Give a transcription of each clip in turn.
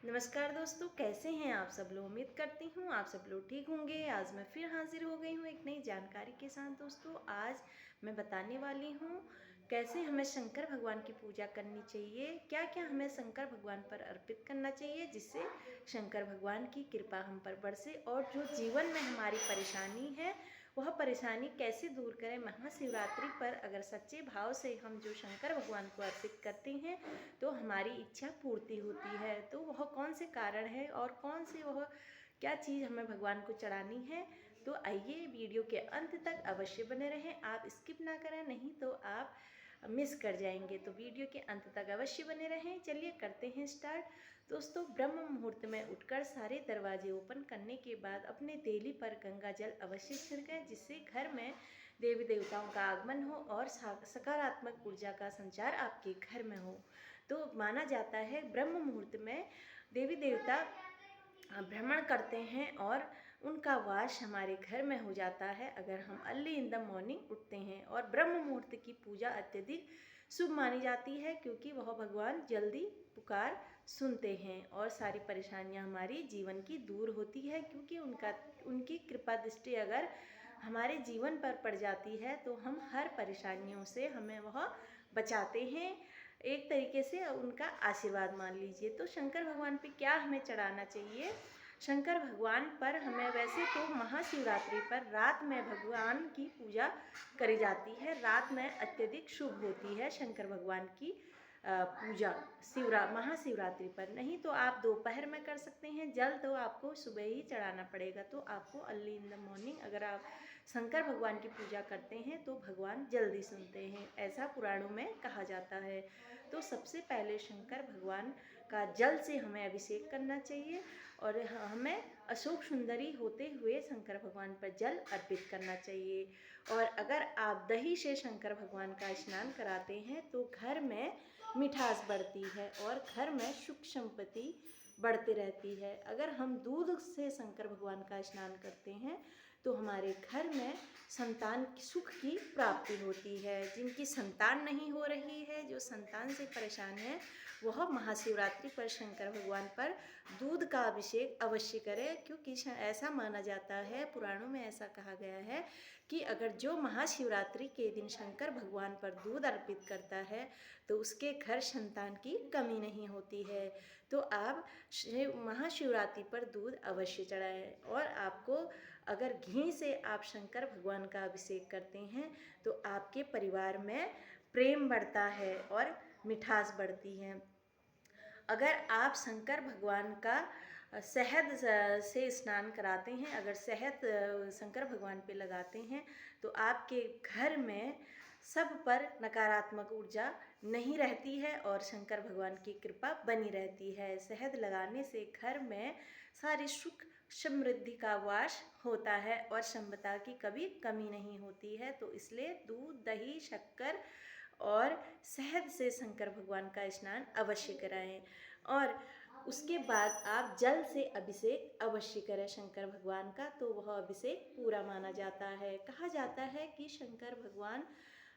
नमस्कार दोस्तों, कैसे हैं आप सब लोग। उम्मीद करती हूँ आप सब लोग ठीक होंगे। आज मैं फिर हाजिर हो गई हूँ एक नई जानकारी के साथ। दोस्तों, आज मैं बताने वाली हूँ कैसे हमें शंकर भगवान की पूजा करनी चाहिए, क्या क्या हमें शंकर भगवान पर अर्पित करना चाहिए जिससे शंकर भगवान की कृपा हम पर बरसे और जो जीवन में हमारी परेशानी है वह परेशानी कैसे दूर करें। महाशिवरात्रि पर अगर सच्चे भाव से हम जो शंकर भगवान को अर्पित करते हैं तो हमारी इच्छा पूर्ति होती है। तो वह कौन से कारण है और कौन से वह क्या चीज़ हमें भगवान को चढ़ानी है, तो आइए वीडियो के अंत तक अवश्य बने रहें। आप स्किप ना करें, नहीं तो आप मिस कर जाएंगे। तो वीडियो के अंत तक अवश्य बने रहें। चलिए करते हैं स्टार्ट। दोस्तों, ब्रह्म मुहूर्त में उठकर सारे दरवाजे ओपन करने के बाद अपने देली पर गंगा जल अवश्य छिड़कें, जिससे घर में देवी देवताओं का आगमन हो और सकारात्मक ऊर्जा का संचार आपके घर में हो। तो माना जाता है ब्रह्म मुहूर्त में देवी देवता भ्रमण करते हैं और उनका वास हमारे घर में हो जाता है अगर हम अर्ली इन द मॉर्निंग उठते हैं। और ब्रह्म मुहूर्त की पूजा अत्यधिक शुभ मानी जाती है क्योंकि वह भगवान जल्दी पुकार सुनते हैं और सारी परेशानियां हमारी जीवन की दूर होती है, क्योंकि उनकी कृपा दृष्टि अगर हमारे जीवन पर पड़ जाती है तो हम हर परेशानियों से हमें वह बचाते हैं। एक तरीके से उनका आशीर्वाद मान लीजिए। तो शंकर भगवान पे क्या हमें चढ़ाना चाहिए। शंकर भगवान पर हमें वैसे तो महाशिवरात्रि पर रात में भगवान की पूजा करी जाती है। रात में अत्यधिक शुभ होती है शंकर भगवान की पूजा महाशिवरात्रि पर। नहीं तो आप दोपहर में कर सकते हैं। जल तो आपको सुबह ही चढ़ाना पड़ेगा। तो आपको अर्ली इन द मॉर्निंग अगर आप शंकर भगवान की पूजा करते हैं तो भगवान जल्दी सुनते हैं, ऐसा पुराणों में कहा जाता है। तो सबसे पहले शंकर भगवान का जल से हमें अभिषेक करना चाहिए और हमें अशोक सुंदरी होते हुए शंकर भगवान पर जल अर्पित करना चाहिए। और अगर आप दही से शंकर भगवान का स्नान कराते हैं तो घर में मिठास बढ़ती है और घर में सुख संपत्ति बढ़ती रहती है। अगर हम दूध से शंकर भगवान का स्नान करते हैं तो हमारे घर में संतान की सुख की प्राप्ति होती है। जिनकी संतान नहीं हो रही है, जो संतान से परेशान है, वह महाशिवरात्रि पर शंकर भगवान पर दूध का अभिषेक अवश्य करें, क्योंकि ऐसा माना जाता है, पुराणों में ऐसा कहा गया है कि अगर जो महाशिवरात्रि के दिन शंकर भगवान पर दूध अर्पित करता है तो उसके घर संतान की कमी नहीं होती है। तो आप महाशिवरात्रि पर दूध अवश्य चढ़ाएं। और आपको अगर घी से आप शंकर भगवान का अभिषेक करते हैं तो आपके परिवार में प्रेम बढ़ता है और मिठास बढ़ती है। अगर आप शंकर भगवान का शहद से स्नान कराते हैं, अगर शहद शंकर भगवान पे लगाते हैं तो आपके घर में सब पर नकारात्मक ऊर्जा नहीं रहती है और शंकर भगवान की कृपा बनी रहती है। शहद लगाने से घर में सारी सुख समृद्धि का वास होता है और संपदा की कभी कमी नहीं होती है। तो इसलिए दूध, दही, शक्कर और शहद से शंकर भगवान का स्नान अवश्य कराएं। और उसके बाद आप जल से अभिषेक अवश्य करें शंकर भगवान का, तो वह अभिषेक पूरा माना जाता है। कहा जाता है कि शंकर भगवान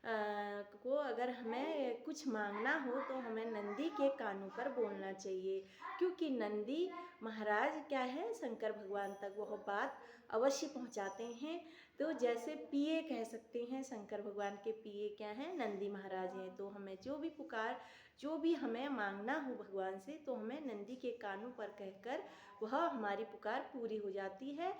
को अगर हमें कुछ मांगना हो तो हमें नंदी के कानों पर बोलना चाहिए, क्योंकि नंदी महाराज क्या है, शंकर भगवान तक वह बात अवश्य पहुंचाते हैं। तो जैसे पिए कह सकते हैं, शंकर भगवान के पिए क्या हैं, नंदी महाराज हैं। तो हमें जो भी हमें मांगना हो भगवान से तो हमें नंदी के कानों पर कहकर वह हमारी पुकार पूरी हो जाती है।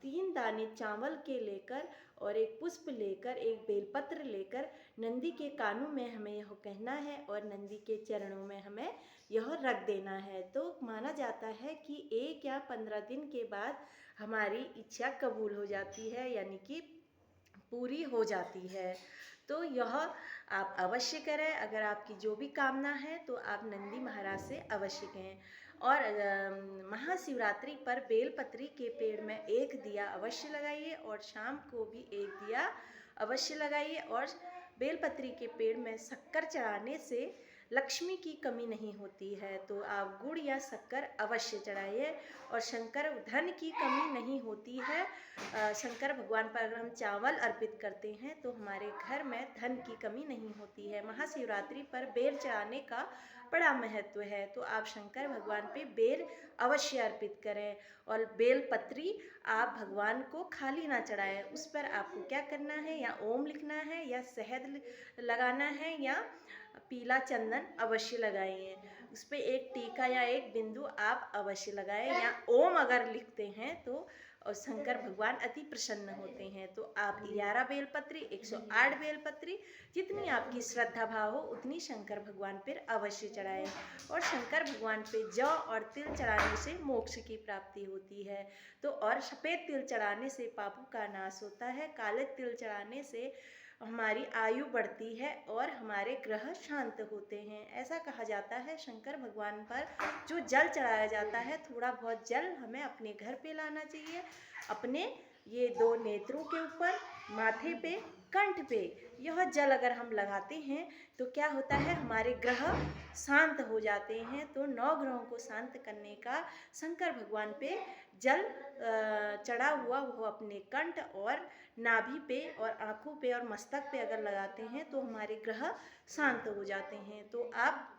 3 दाने चावल के लेकर और एक पुष्प लेकर, एक बेलपत्र लेकर नंदी के कानों में हमें यह कहना है और नंदी के चरणों में हमें यह रख देना है। तो माना जाता है कि 1 या 15 दिन के बाद हमारी इच्छा कबूल हो जाती है, यानी कि पूरी हो जाती है। तो यह आप अवश्य करें। अगर आपकी जो भी कामना है तो आप नंदी महाराज से अवश्य कहें। और महाशिवरात्रि पर बेलपत्री के पेड़ में एक दिया अवश्य लगाइए और शाम को भी एक दिया अवश्य लगाइए। और बेलपत्री के पेड़ में शक्कर चढ़ाने से लक्ष्मी की कमी नहीं होती है। तो आप गुड़ या शक्कर अवश्य चढ़ाइए। और शंकर धन की कमी नहीं होती है। शंकर भगवान पर अगर हम चावल अर्पित करते हैं तो हमारे घर में धन की कमी नहीं होती है। महाशिवरात्रि पर बेल चढ़ाने का बड़ा महत्व है। तो आप शंकर भगवान पे बेल अवश्य अर्पित करें और बेल पत्री आप भगवान को खाली ना चढ़ाएं। उस पर आपको क्या करना है, या ओम लिखना है, या शहद लगाना है, या पीला चंदन अवश्य लगाइए। उस पर एक टीका या एक बिंदु आप अवश्य लगाएं, या ओम अगर लिखते हैं तो और शंकर भगवान अति प्रसन्न होते हैं। तो आप 11 बेलपत्री, 108 बेलपत्री, जितनी आपकी श्रद्धा भाव हो उतनी शंकर भगवान पर अवश्य चढ़ाएं। और शंकर भगवान पे जौ और तिल चढ़ाने से मोक्ष की प्राप्ति होती है। तो और सफ़ेद तिल चढ़ाने से पापों का नाश होता है, काले तिल चढ़ाने से हमारी आयु बढ़ती है और हमारे ग्रह शांत होते हैं। ऐसा कहा जाता है शंकर भगवान पर जो जल चढ़ाया जाता है, थोड़ा बहुत जल हमें अपने घर पे लाना चाहिए, अपने ये 2 नेत्रों के ऊपर, माथे पे, कंठ पे। यह जल अगर हम लगाते हैं तो क्या होता है, हमारे ग्रह शांत हो जाते हैं। तो 9 ग्रहों को शांत करने का शंकर भगवान पे जल चढ़ा हुआ वो अपने कंठ और नाभि पे और आँखों पे और मस्तक पे अगर लगाते हैं तो हमारे ग्रह शांत हो जाते हैं। तो आप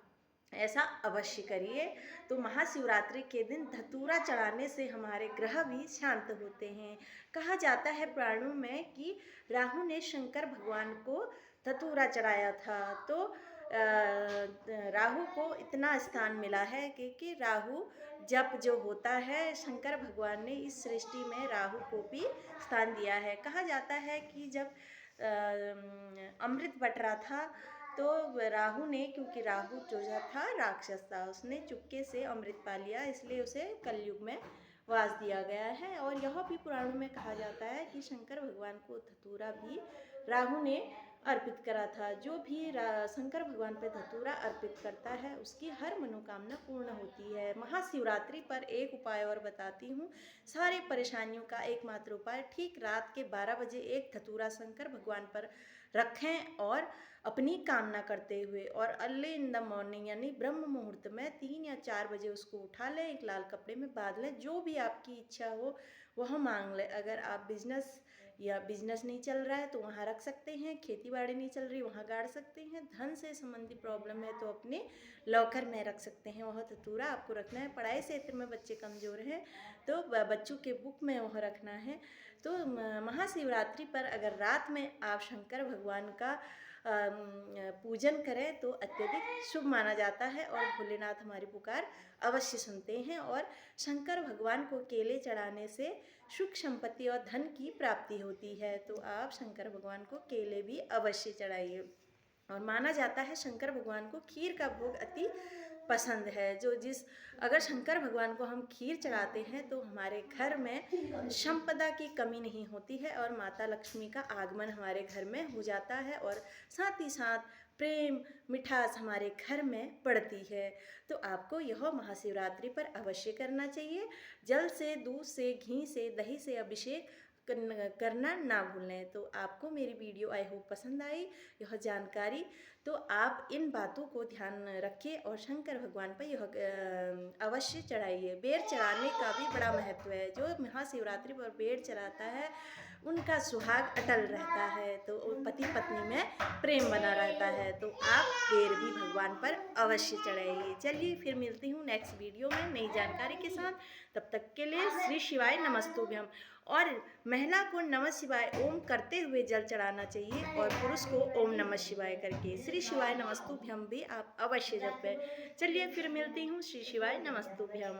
ऐसा अवश्य करिए। तो महाशिवरात्रि के दिन धतूरा चढ़ाने से हमारे ग्रह भी शांत होते हैं। कहा जाता है पुराणों में कि राहु ने शंकर भगवान को धतूरा चढ़ाया था। तो राहु को इतना स्थान मिला है कि राहु जप जो होता है, शंकर भगवान ने इस सृष्टि में राहु को भी स्थान दिया है। कहा जाता है कि जब अमृत बट रहा था तो राहु ने, क्योंकि राहु जो था राक्षस था, उसने चुपके से अमृत पा लिया, इसलिए उसे कलयुग में वास दिया गया है। और यह भी पुराणों में कहा जाता है कि शंकर भगवान को धतूरा भी राहु ने अर्पित करा था। जो भी शंकर भगवान पे धतूरा अर्पित करता है उसकी हर मनोकामना पूर्ण होती है। महाशिवरात्रि पर एक उपाय और बताती हूँ, सारी परेशानियों का एकमात्र उपाय, ठीक रात के 12 बजे एक धतूरा शंकर भगवान पर रखें और अपनी कामना करते हुए, और अर्ली इन द मॉर्निंग यानी ब्रह्म मुहूर्त में 3 या 4 बजे उसको उठा लें, एक लाल कपड़े में बांध लें। जो भी आपकी इच्छा हो वह मांग लें। अगर आप बिजनेस नहीं चल रहा है तो वहाँ रख सकते हैं, खेती बाड़ी नहीं चल रही वहाँ गाड़ सकते हैं, धन से संबंधी प्रॉब्लम है तो अपने लॉकर में रख सकते हैं। वह धतूरा आपको रखना है। पढ़ाई क्षेत्र में बच्चे कमज़ोर हैं तो बच्चों के बुक में वह रखना है। तो महाशिवरात्रि पर अगर रात में आप शंकर भगवान का पूजन करें तो अत्यधिक शुभ माना जाता है और भोलेनाथ हमारी पुकार अवश्य सुनते हैं। और शंकर भगवान को केले चढ़ाने से सुख संपत्ति और धन की प्राप्ति होती है। तो आप शंकर भगवान को केले भी अवश्य चढ़ाइए। और माना जाता है शंकर भगवान को खीर का भोग अति पसंद है। अगर शंकर भगवान को हम खीर चढ़ाते हैं तो हमारे घर में संपदा की कमी नहीं होती है और माता लक्ष्मी का आगमन हमारे घर में हो जाता है, और साथ ही साथ प्रेम मिठास हमारे घर में बढ़ती है। तो आपको यह महाशिवरात्रि पर अवश्य करना चाहिए। जल से, दूध से, घी से, दही से अभिषेक करना ना भूलें। तो आपको मेरी वीडियो आई होप पसंद आई यह जानकारी। तो आप इन बातों को ध्यान रखिए और शंकर भगवान पर यह अवश्य चढ़ाइए। बेर चढ़ाने का भी बड़ा महत्व है। जो महाशिवरात्रि पर बेर चढ़ाता है उनका सुहाग अटल रहता है, तो पति पत्नी में प्रेम बना रहता है। तो आप बेर भी भगवान पर अवश्य चढ़ाइए। चलिए फिर मिलती हूँ नेक्स्ट वीडियो में नई जानकारी के साथ। तब तक के लिए श्री शिवाय नमस्तुभ्यम। और महिला को नमः शिवाय ओम करते हुए जल चढ़ाना चाहिए और पुरुष को ओम नमः शिवाय करके श्री शिवाय नमस्तुभ्यम भी आप अवश्य जपें। चलिए फिर मिलती हूँ। श्री शिवाय नमस्तुभ्यम।